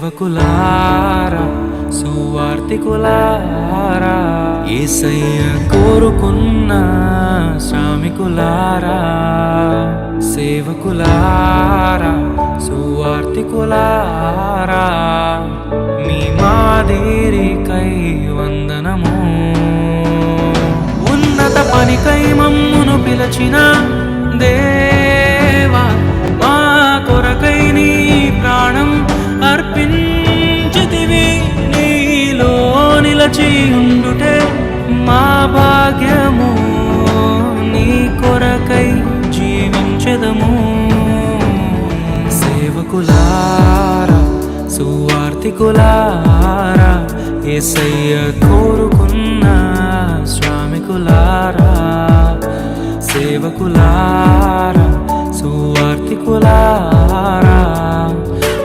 సేవకులారా సువార్తికులారా యేసయ్య కోరుకున్న శ్రామికులారా సేవకులారా సువార్తికులారా మీ మాదిరికై వందనము ఉన్నత పనికై మమ్మును పిలచిన దేవా మా కొరకై నీ ప్రాణం అర్పించితివి నీలో నిలచి ఉండుటే మా భాగ్యము నీ కొరకై జీవించెదము సేవకులారా సువార్తికులారా యేసయ్య కోరుకున్న శ్రామికులారా సేవకులారా సువార్తికులారా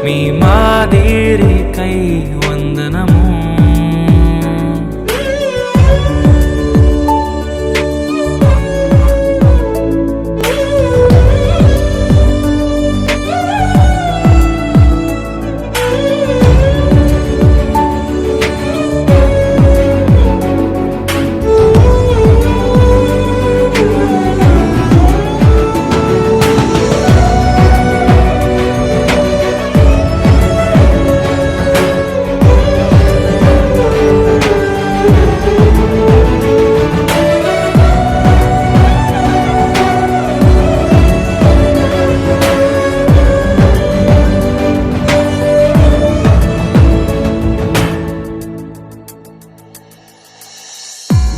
మీ మాదిరికై వందనము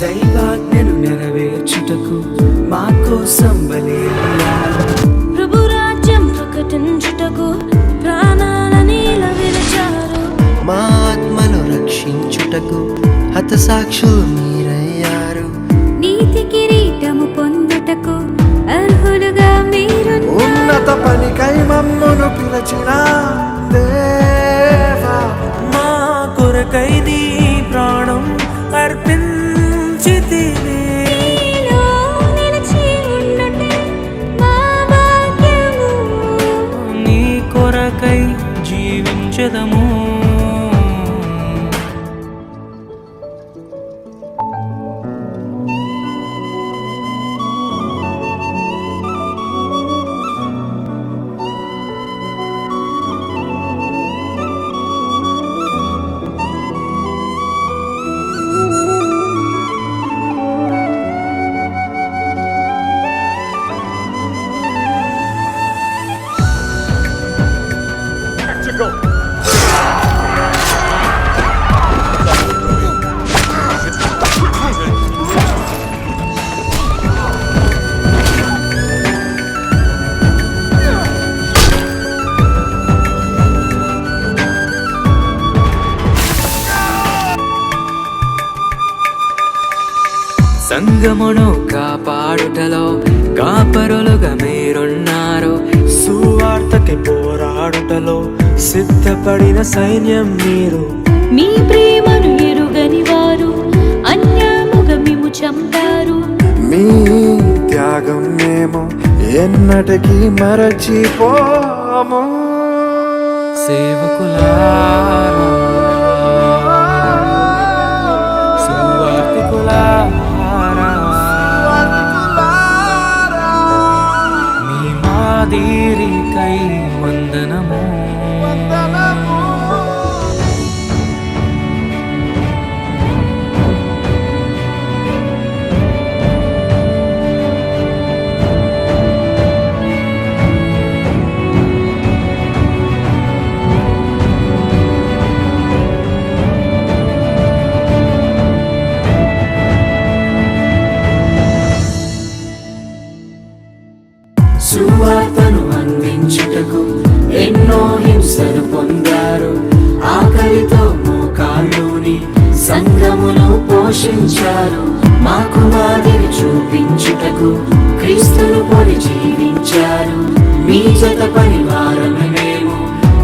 దైవాజ్ఞను నెరవేర్చుటకు మా కోసం బలియారు ప్రభు రాజ్యం ప్రకటించుటకు ప్రాణాలని విరచారు మా ఆత్మను రక్షించుటకు హతసాక్షులు మీరయ్యారు నీతి కిరీటము పొందుటకు అర్హులుగా మీరు ఉన్నత పనికై మమ్మును పిలచిన దేవా మా కొరకై నీ ప్రాణం అర్పించితివి నీ కొరకై జీవించెదము సంగమును కాపాడుటలో కాపరులుగా మీరున్నారు సువార్తకి పోరాడుటలో సిద్ధపడిన సైన్యం మీరు మీ ప్రేమను ఎరుగని వారు అన్యాయముగా మిమ్ము చంపారు మీ త్యాగం మేము ఎన్నటికీ మరచిపోము సేవకులారా సువార్తికులారా మీ మాదిరికై వందనము సువార్తను అందించుటకు ఎన్నో హింసలు పొందారు ఆకలితో మోకాళ్ళుని సంఘమును పోషించారు మాకు మాదిరి చూపించుటకు క్రీస్తును పోలి జీవించారు. మీ జత పరివారమే మేము,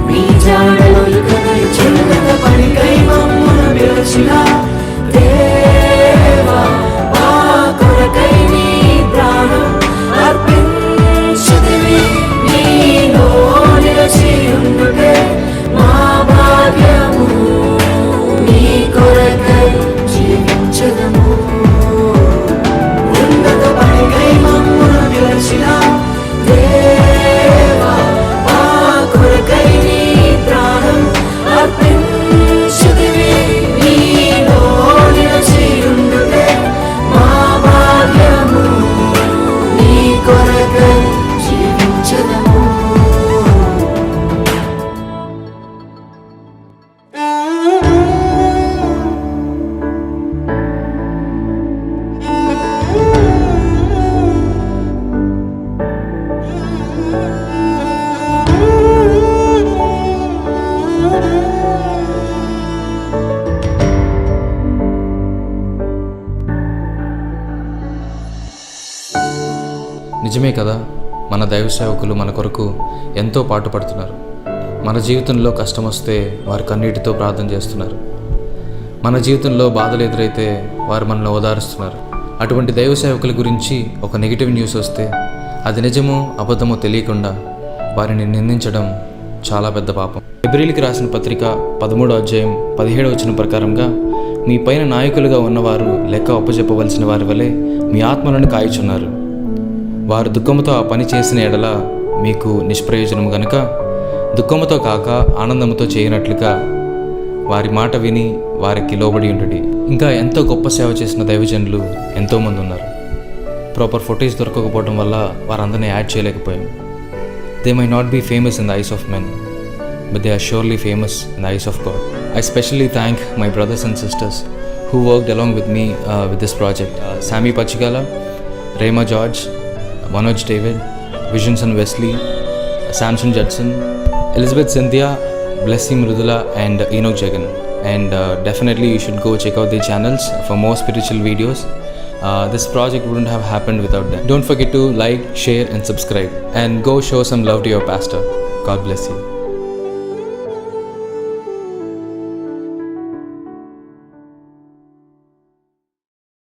మీ జాడలో ఇక నడిచెదగ పనికై మమ్మును పిలిచిన దేవా, మా కొరకై నీ ప్రాణం అర్పించితివి. నీలో నిలిచి ఉండుటే మా భాగ్యము, నీ కొరకై జీవించెదము. ఉన్నత పనికై మమ్మును పిలిచిన దేవా, మా కొరకై నీ ప్రాణం అర్పించితివి. నీలో నిలిచి ఉండుటే మా భాగ్యము, నీ కొరకై జీవించెదము. నిజమే కదా, మన దైవ సేవకులు మన కొరకు ఎంతో పాటుపడుతున్నారు. మన జీవితంలో కష్టం వస్తే వారు కన్నీటితో ప్రార్థన చేస్తున్నారు. మన జీవితంలో బాధలు ఎదురైతే వారు మనల్ని ఓదారుస్తున్నారు. అటువంటి దైవ సేవకుల గురించి ఒక నెగిటివ్ న్యూస్ వస్తే అది నిజమో అబద్ధమో తెలియకుండా వారిని నిందించడం చాలా పెద్ద పాపం. హెబ్రీయులకు రాసిన పత్రిక 13వ అధ్యాయం 17వ వచనం ప్రకారంగా, మీ పైన నాయకులుగా ఉన్నవారు లెక్క అప్పచెప్పవలసిన వారి వలె మీ ఆత్మలను కాయుచున్నారు. వారు దుఃఖముతో ఆ పని చేసిన ఎడల మీకు నిష్ప్రయోజనము గనుక దుఃఖముతో కాక ఆనందముతో చేయనట్లుగా వారి మాట విని వారికి లోబడి ఉండుడి. ఇంకా ఎంతో గొప్ప సేవ చేసిన దైవజనులు ఎంతోమంది ఉన్నారు. ప్రాపర్ ఫుటేజ్ దొరకకపోవడం వల్ల వారందరినీ యాడ్ చేయలేకపోయాం. They may not be famous in the eyes of men, but they are surely famous in the eyes of God. I especially thank my brothers and sisters who worked along with me with this project. Sammy Pachigala, Rema George, Manoj David, Visions and Wesley, Samson Judson, Elizabeth Cynthia, Blessy Mridula and Enoch Jagan. And definitely you should go check out their channels for more spiritual videos. This project wouldn't have happened without them. Don't forget to like, share and subscribe, and go show some love to your pastor. God bless you.